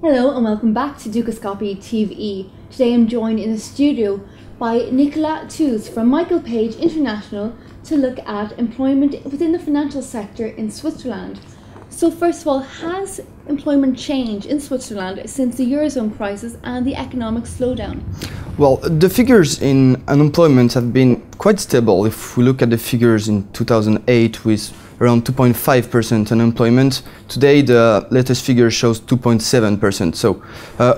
Hello and welcome back to Dukascopy TV. Today I'm joined in the studio by Nicolas Touze from Michael Page International to look at employment within the financial sector in Switzerland. So first of all, has employment changed in Switzerland since the eurozone crisis and the economic slowdown? Well, the figures in unemployment have been quite stable. If we look at the figures in 2008 with around 2.5% unemployment, today the latest figure shows 2.7%. So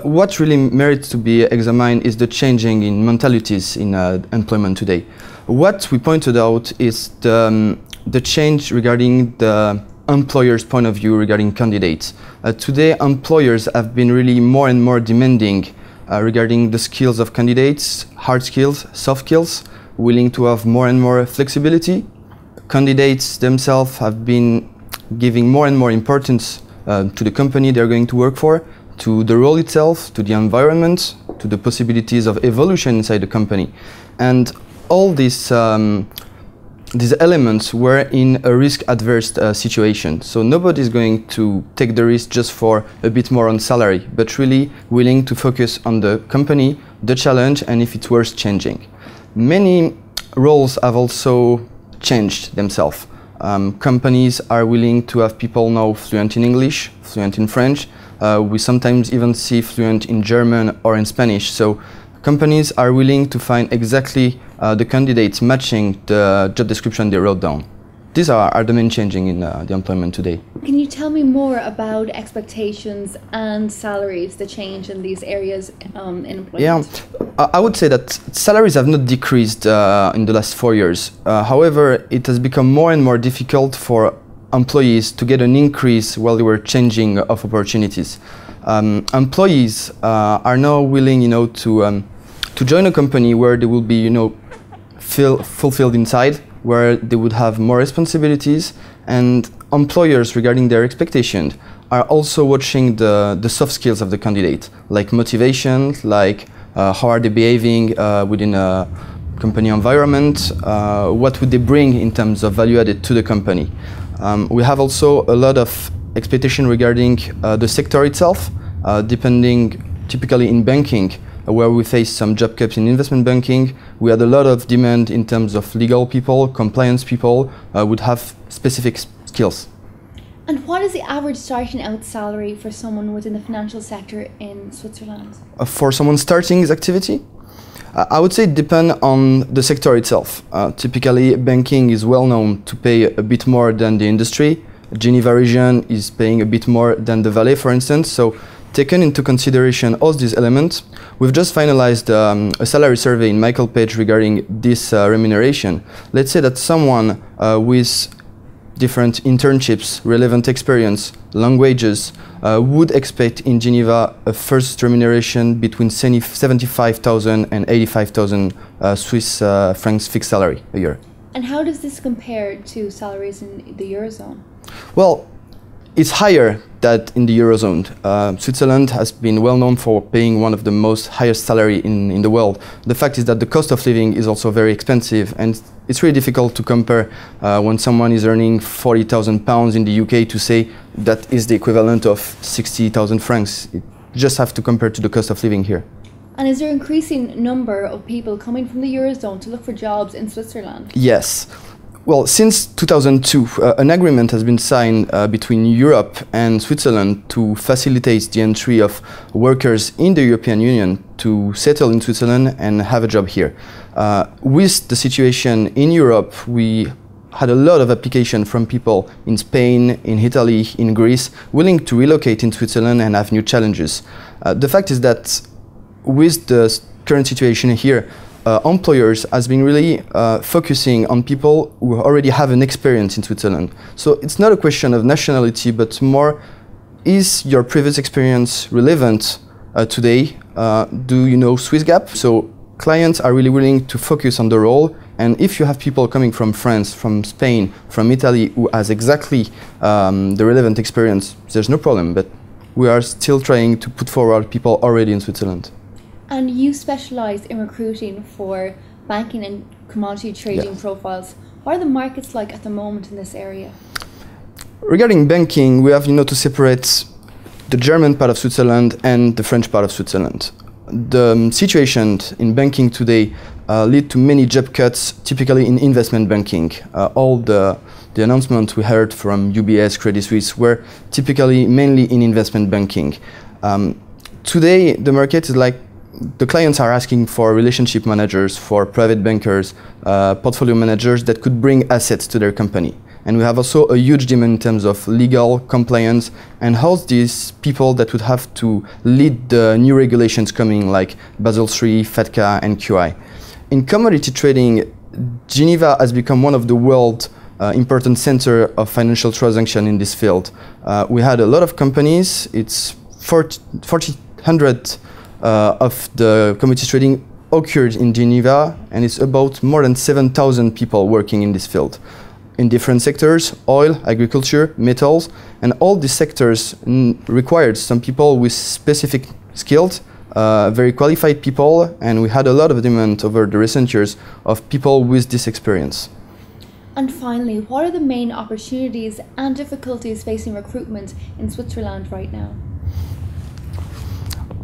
what really merits to be examined is the changing in mentalities in employment today. What we pointed out is the change regarding the employer's point of view regarding candidates. Today, employers have been really more and more demanding regarding the skills of candidates, hard skills, soft skills, willing to have more and more flexibility. Candidates themselves have been giving more and more importance to the company they're going to work for, to the role itself, to the environment, to the possibilities of evolution inside the company. And all these elements were in a risk-adverse situation. So nobody's going to take the risk just for a bit more on salary, but really willing to focus on the company, the challenge, and if it's worth changing. Many roles have also changed themselves. Companies are willing to have people now fluent in English, fluent in French. We sometimes even see fluent in German or in Spanish. So companies are willing to find exactly the candidates matching the job description they wrote down. These are the main changing in the employment today. Can you tell me more about expectations and salaries, the change in these areas in employment? Yeah, I would say that salaries have not decreased in the last 4 years. However, it has become more and more difficult for employees to get an increase while they were changing of opportunities. Employees are now willing, to join a company where they will be, fulfilled inside, where they would have more responsibilities, and employers, regarding their expectations, are also watching the soft skills of the candidate, like motivation, like how are they behaving within a company environment, what would they bring in terms of value added to the company. We have also a lot of expectation regarding the sector itself, depending typically in banking, where we face some job cuts in investment banking. We had a lot of demand in terms of legal people, compliance people would have specific skills. And what is the average starting out salary for someone within the financial sector in Switzerland? For someone starting his activity? I would say it depends on the sector itself. Typically, banking is well known to pay a bit more than the industry. Geneva region is paying a bit more than the Valais, for instance. So, taken into consideration all these elements, we've just finalized a salary survey in Michael Page regarding this remuneration. Let's say that someone with different internships, relevant experience, long wages, would expect in Geneva a first remuneration between 75,000 and 85,000 Swiss francs fixed salary a year. And how does this compare to salaries in the eurozone? Well, it's higher than in the eurozone. Switzerland has been well known for paying one of the most highest salary in the world. The fact is that the cost of living is also very expensive, and it's really difficult to compare when someone is earning 40,000 pounds in the UK to say that is the equivalent of 60,000 francs. You just have to compare to the cost of living here. And is there an increasing number of people coming from the eurozone to look for jobs in Switzerland? Yes. Well, since 2002, an agreement has been signed between Europe and Switzerland to facilitate the entry of workers in the European Union to settle in Switzerland and have a job here. With the situation in Europe, we had a lot of application from people in Spain, in Italy, in Greece, willing to relocate in Switzerland and have new challenges. The fact is that with the current situation here, employers has been really focusing on people who already have an experience in Switzerland. So it's not a question of nationality, but more, is your previous experience relevant today? Do you know Swiss GAAP? So clients are really willing to focus on the role, and if you have people coming from France, from Spain, from Italy who has exactly the relevant experience, there's no problem, but we are still trying to put forward people already in Switzerland. And you specialise in recruiting for banking and commodity trading profiles. What are the markets like at the moment in this area? Regarding banking, we have to separate the German part of Switzerland and the French part of Switzerland. The situation in banking today lead to many job cuts, typically in investment banking. All the announcements we heard from UBS, Credit Suisse were typically mainly in investment banking. Today, the market is like the clients are asking for relationship managers, for private bankers, portfolio managers that could bring assets to their company. And we have also a huge demand in terms of legal compliance and host these people that would have to lead the new regulations coming like Basel III, FATCA, and QI. In commodity trading, Geneva has become one of the world's important center of financial transaction in this field. We had a lot of companies. It's 400 of the commodity trading occurred in Geneva, and it's about more than 7,000 people working in this field. In different sectors, oil, agriculture, metals, and all these sectors required some people with specific skills, very qualified people, and we had a lot of demand over the recent years of people with this experience. And finally, what are the main opportunities and difficulties facing recruitment in Switzerland right now?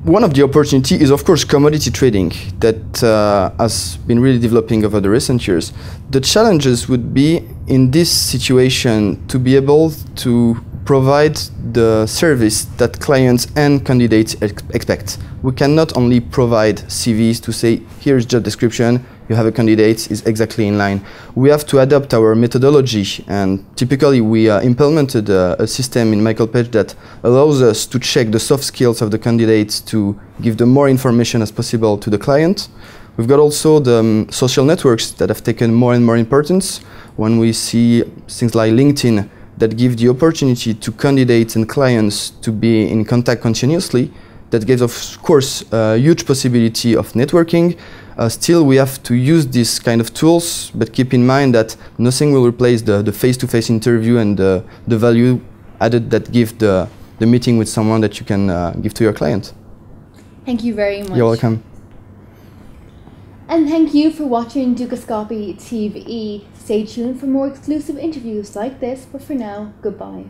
One of the opportunities is, of course, commodity trading that has been really developing over the recent years. The challenges would be in this situation to be able to provide the service that clients and candidates expect. We cannot only provide CVs to say, here's job description, you have a candidate, is exactly in line. We have to adapt our methodology, and typically we implemented a system in Michael Page that allows us to check the soft skills of the candidates to give them more information as possible to the client. We've got also the social networks that have taken more and more importance when we see things like LinkedIn that give the opportunity to candidates and clients to be in contact continuously. That gives, of course, a huge possibility of networking. Still, we have to use these kind of tools, but keep in mind that nothing will replace the face-to-face interview and the value added that give the meeting with someone that you can give to your client. Thank you very much. You're welcome. And thank you for watching Doireann TV. Stay tuned for more exclusive interviews like this, but for now, goodbye.